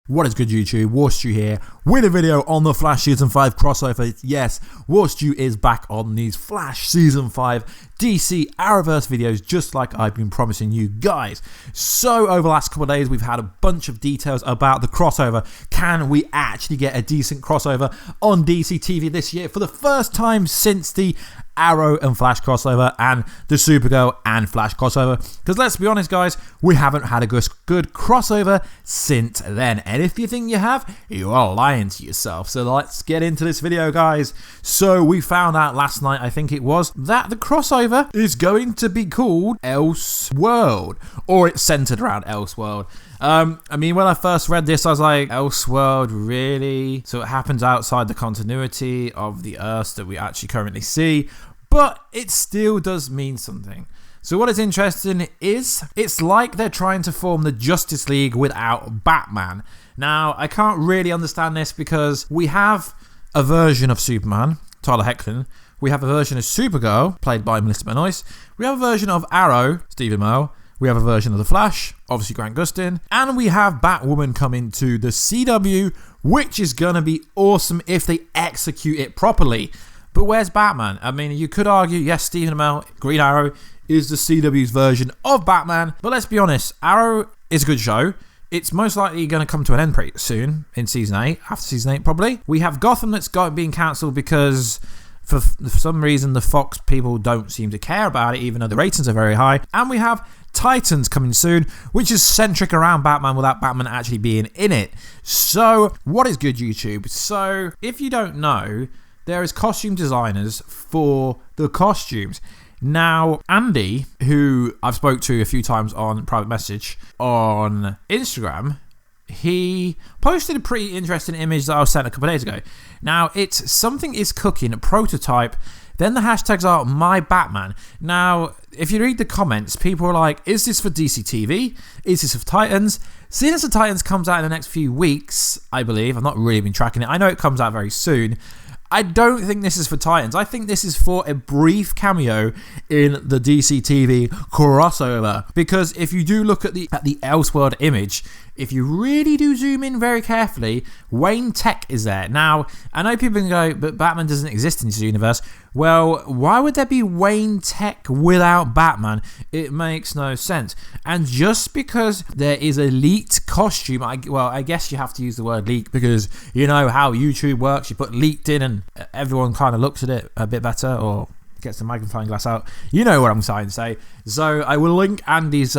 What is good, YouTube? Warstu here with a video on the Flash Season 5 crossover. Yes, Warstu is back on these Flash Season 5 DC Arrowverse videos, just like I've been promising you guys. So over the last couple of days, we've had a bunch of details about the crossover. Can we actually get a decent crossover on DC TV this year for the first time since the Arrow and Flash crossover and the Supergirl and Flash crossover? Because let's be honest, guys, we haven't had a good crossover since then. And if you think you have, you are lying to yourself. So let's get into this video, guys. So we found out last night, I think it was, that the crossover is going to be called Elseworld, or it's centered around Elseworld. I mean, when I first read this, I was like, Elseworld, really? So it happens outside the continuity of the Earths that we actually currently see, but it still does mean something. So what is interesting is, it's like they're trying to form the Justice League without Batman. Now, I can't really understand this because we have a version of Superman, Tyler Hoechlin. We have a version of Supergirl, played by Melissa Benoist. We have a version of Arrow, Stephen Amell. We have a version of The Flash, obviously Grant Gustin. And we have Batwoman coming to the CW, which is going to be awesome if they execute it properly. But where's Batman? I mean, you could argue, yes, Stephen Amell, Green Arrow, is the CW's version of Batman. But let's be honest, Arrow is a good show. It's most likely going to come to an end pretty soon in Season 8, after Season 8 probably. We have Gotham that's being cancelled because for some reason the Fox people don't seem to care about it, even though the ratings are very high. And we have Titans coming soon, which is centric around Batman without Batman actually being in it. So what is good, YouTube? So if you don't know, there is costume designers for the costumes. Now, Andy, who I've spoke to a few times on private message on Instagram, he posted a pretty interesting image that I was sent a couple of days ago. Now, it's something is cooking, a prototype. Then the hashtags are my Batman. Now, if you read the comments, people are like, is this for DC TV? Is this for Titans? Seeing as the Titans comes out in the next few weeks, I believe. I've not really been tracking it. I know it comes out very soon. I don't think this is for Titans. I think this is for a brief cameo in the DC TV crossover. Because if you do look at the Elseworld image, if you really do zoom in very carefully, Wayne Tech is there. Now, I know people can go, but Batman doesn't exist in this universe. Well, why would there be Wayne Tech without Batman? It makes no sense. And just because there is a leaked costume, I guess you have to use the word leak because you know how YouTube works. You put leaked in and everyone kind of looks at it a bit better or gets the magnifying glass out. You know what I'm trying to say. So I will link Andy's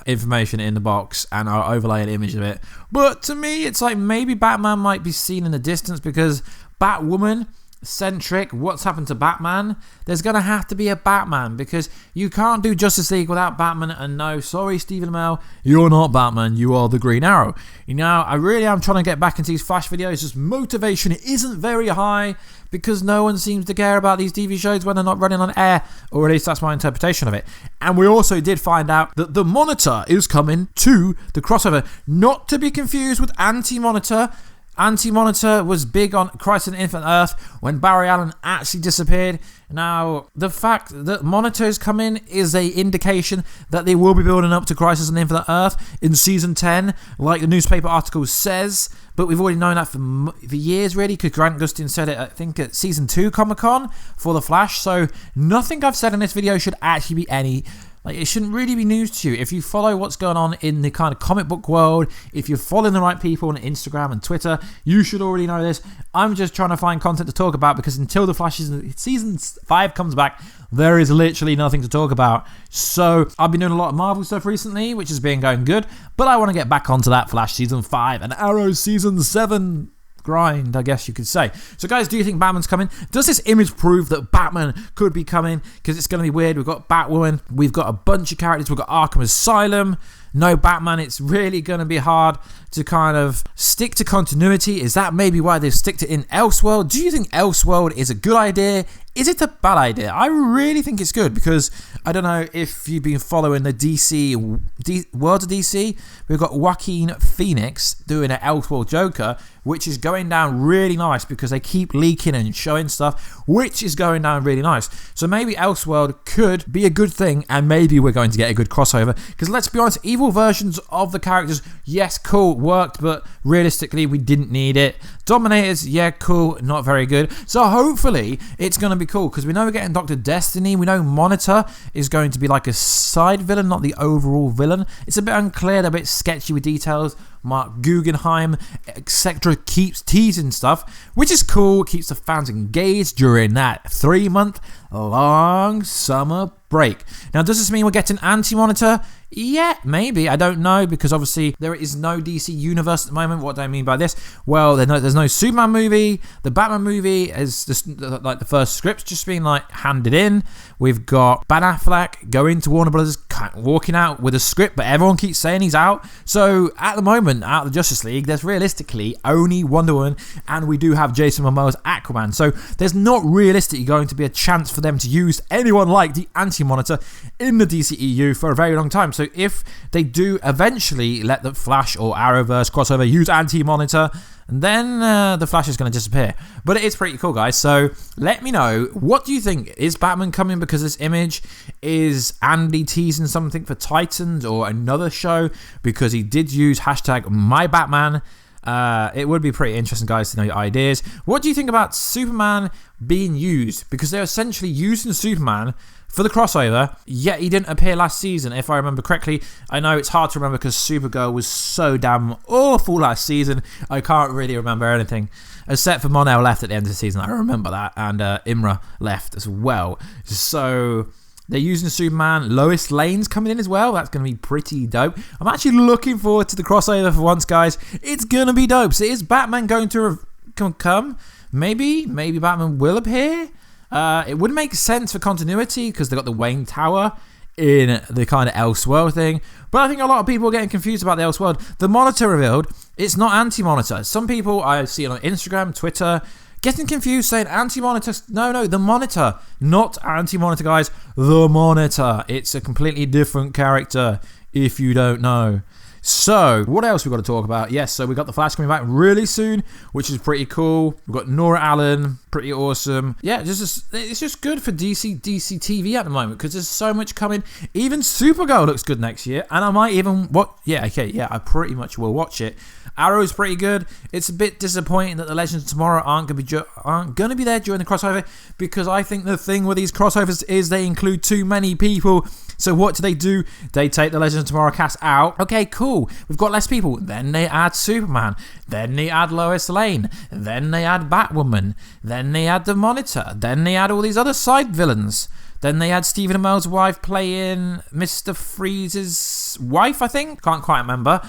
information in the box and I'll overlay an image of it. But to me, it's like maybe Batman might be seen in the distance because Batwoman centric, what's happened to Batman? There's going to have to be a Batman because you can't do Justice League without Batman. And no, sorry, Stephen Amell, you're not Batman, you are the Green Arrow. You know, I really am trying to get back into these Flash videos. Just motivation isn't very high because no one seems to care about these TV shows when they're not running on air, or at least that's my interpretation of it. And we also did find out that the Monitor is coming to the crossover, not to be confused with Anti-Monitor. Anti-Monitor was big on Crisis on Infinite Earth when Barry Allen actually disappeared. Now, the fact that Monitors come in is an indication that they will be building up to Crisis on Infinite Earth in Season 10, like the newspaper article says. But we've already known that for years, really, because Grant Gustin said it, I think, at Season 2 Comic-Con for The Flash. So nothing I've said in this video should actually be it shouldn't really be news to you. If you follow what's going on in the kind of comic book world, if you're following the right people on Instagram and Twitter, you should already know this. I'm just trying to find content to talk about because until the Flash Season 5 comes back, there is literally nothing to talk about. So I've been doing a lot of Marvel stuff recently, which has been going good, but I want to get back onto that Flash Season 5 and Arrow Season 7 grind, I guess you could say. So guys, do you think Batman's coming? Does this image prove that Batman could be coming? Because it's going to be weird. We've got Batwoman, we've got a bunch of characters, we've got Arkham Asylum, no Batman. It's really going to be hard to kind of stick to continuity. Is that maybe why they've sticked it in Elseworld? Do you think Elseworld is a good idea? Is it a bad idea? I really think it's good because I don't know if you've been following the World of DC. We've got Joaquin Phoenix doing an Elseworlds Joker, which is going down really nice because they keep leaking and showing stuff, which is going down really nice. So maybe Elseworld could be a good thing, and maybe we're going to get a good crossover. Because let's be honest, evil versions of the characters, yes, cool, worked, but realistically, we didn't need it. Dominators, yeah, cool, not very good. So hopefully, it's going to be cool because we know we're getting Dr. Destiny. We know Monitor is going to be like a side villain, not the overall villain. It's a bit unclear, they're a bit sketchy with details. Mark Guggenheim, etc. keeps teasing stuff, which is cool. Keeps the fans engaged during that 3-month long summer break. Now, does this mean we're getting Anti-Monitor? Yeah, maybe. I don't know, because obviously there is no DC universe at the moment. What do I mean by this? Well, there's no Superman movie. The Batman movie is just like the first script's just been like handed in. We've got Ben Affleck going to Warner Brothers, walking out with a script, but everyone keeps saying he's out. So at the moment, out of the Justice League, there's realistically only Wonder Woman, and we do have Jason Momoa's Aquaman. So there's not realistically going to be a chance for them to use anyone like the Anti-Monitor in the DCEU for a very long time. So if they do eventually let the Flash or Arrowverse crossover use Anti-Monitor, then the Flash is going to disappear. But it is pretty cool, guys. So let me know, what do you think? Is Batman coming because of this image? Is Andy teasing something for Titans or another show? Because he did use #MyBatman. It would be pretty interesting, guys, to know your ideas. What do you think about Superman being used? Because they're essentially using Superman for the crossover, yet he didn't appear last season, if I remember correctly. I know it's hard to remember because Supergirl was so damn awful last season. I can't really remember anything, except for Mon-El left at the end of the season. I remember that, and Imra left as well. So they're using Superman. Lois Lane's coming in as well. That's going to be pretty dope. I'm actually looking forward to the crossover for once, guys. It's going to be dope. So is Batman going to come? Maybe Batman will appear. It would make sense for continuity because they've got the Wayne Tower in the kind of Elseworld thing. But I think a lot of people are getting confused about the Elseworld. The Monitor revealed it's not Anti-Monitor. Some people I see it on Instagram, Twitter, getting confused saying Anti-Monitor. No, the Monitor. Not Anti-Monitor, guys. The Monitor. It's a completely different character if you don't know. So, what else we got to talk about? Yes, so we got the Flash coming back really soon, which is pretty cool. We've got Nora Allen, pretty awesome. Yeah, it's just good for DC TV at the moment because there's so much coming. Even Supergirl looks good next year, and I might even I pretty much will watch it. Arrow's pretty good. It's a bit disappointing that the Legends of Tomorrow aren't going to be there during the crossover, because I think the thing with these crossovers is they include too many people. So what do? They take the Legends of Tomorrow cast out. Okay, cool. We've got less people. Then they add Superman. Then they add Lois Lane. Then they add Batwoman. Then they add the Monitor. Then they add all these other side villains. Then they had Stephen Amell's wife playing Mr. Freeze's wife, I think. Can't quite remember.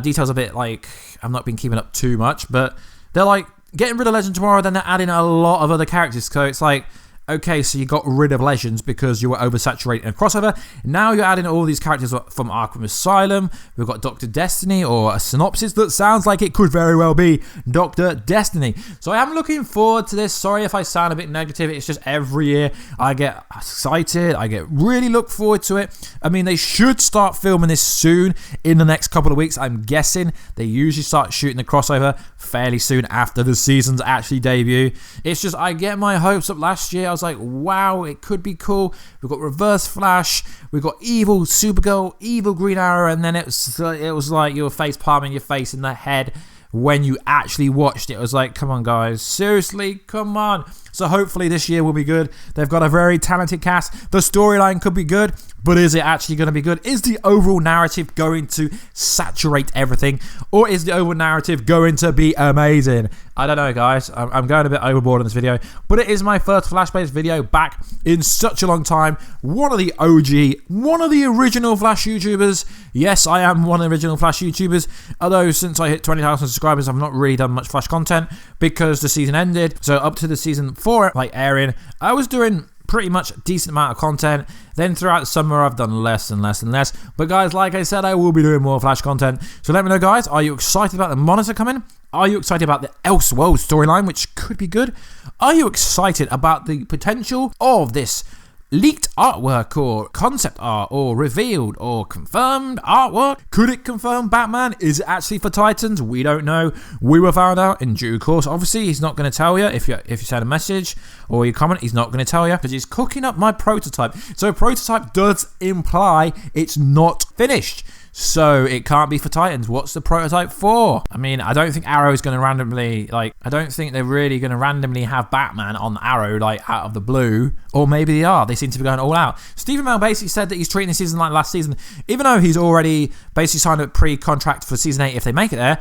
Details a bit like, I've not been keeping up too much, but they're like getting rid of Legend Tomorrow, then they're adding a lot of other characters. So it's like, okay, so you got rid of Legends because you were oversaturated in a crossover. Now you're adding all these characters from Arkham Asylum. We've got Dr. Destiny, or a synopsis that sounds like it could very well be Dr. Destiny. So I am looking forward to this. Sorry if I sound a bit negative. It's just every year I get excited. I really look forward to it. I mean, they should start filming this soon, in the next couple of weeks. I'm guessing they usually start shooting the crossover fairly soon after the seasons actually debut. It's just, I get my hopes up. Last year I was like, wow, it could be cool. We've got Reverse Flash, we've got evil Supergirl, evil Green Arrow, and then it was like you were face palming your face in the head when you actually watched it. It was like, come on guys, seriously, come on. So hopefully this year will be good. They've got a very talented cast. The storyline could be good, but is it actually going to be good? Is the overall narrative going to saturate everything, or is the overall narrative going to be amazing? I don't know, guys. I'm going a bit overboard in this video, but it is my first Flash-based video back in such a long time. One of the OG, one of the original Flash YouTubers. Yes, I am one of the original Flash YouTubers, although since I hit 20,000 subscribers, I've not really done much Flash content because the season ended. So up to the season 4 airing, I was doing pretty much a decent amount of content. Then throughout the summer I've done less and less and less, but guys, like I said, I will be doing more Flash content. So let me know, guys, are you excited about the Monitor coming? Are you excited about the Elseworlds storyline, which could be good? Are you excited about the potential of this leaked artwork or concept art or revealed or confirmed artwork? Could it confirm Batman? Is it actually for Titans? We don't know. We will find out in due course. Obviously, he's not going to tell you if you send a message or you comment. He's not going to tell you because he's cooking up my prototype. So prototype does imply it's not finished. So it can't be for Titans. What's the prototype for? I mean, I don't think Arrow is going to randomly, I don't think they're really going to randomly have Batman on Arrow, out of the blue. Or maybe they are. They seem to be going all out. Stephen Amell basically said that he's treating the season like last season, even though he's already basically signed a pre-contract for season 8 if they make it there.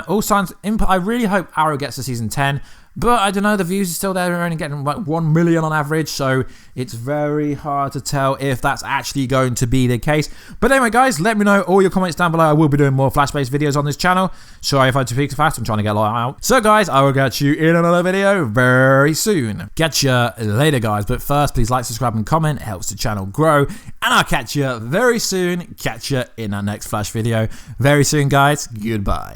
All signs, I really hope Arrow gets to season 10. But I don't know, the views are still there. We're only getting 1 million on average, so it's very hard to tell if that's actually going to be the case. But anyway, guys, let me know all your comments down below. I will be doing more Flash-based videos on this channel. Sorry if I speak too fast. I'm trying to get a lot out. So, guys, I will catch you in another video very soon. Catch you later, guys. But first, please like, subscribe, and comment. It helps the channel grow. And I'll catch you very soon. Catch you in our next Flash video very soon, guys. Goodbye.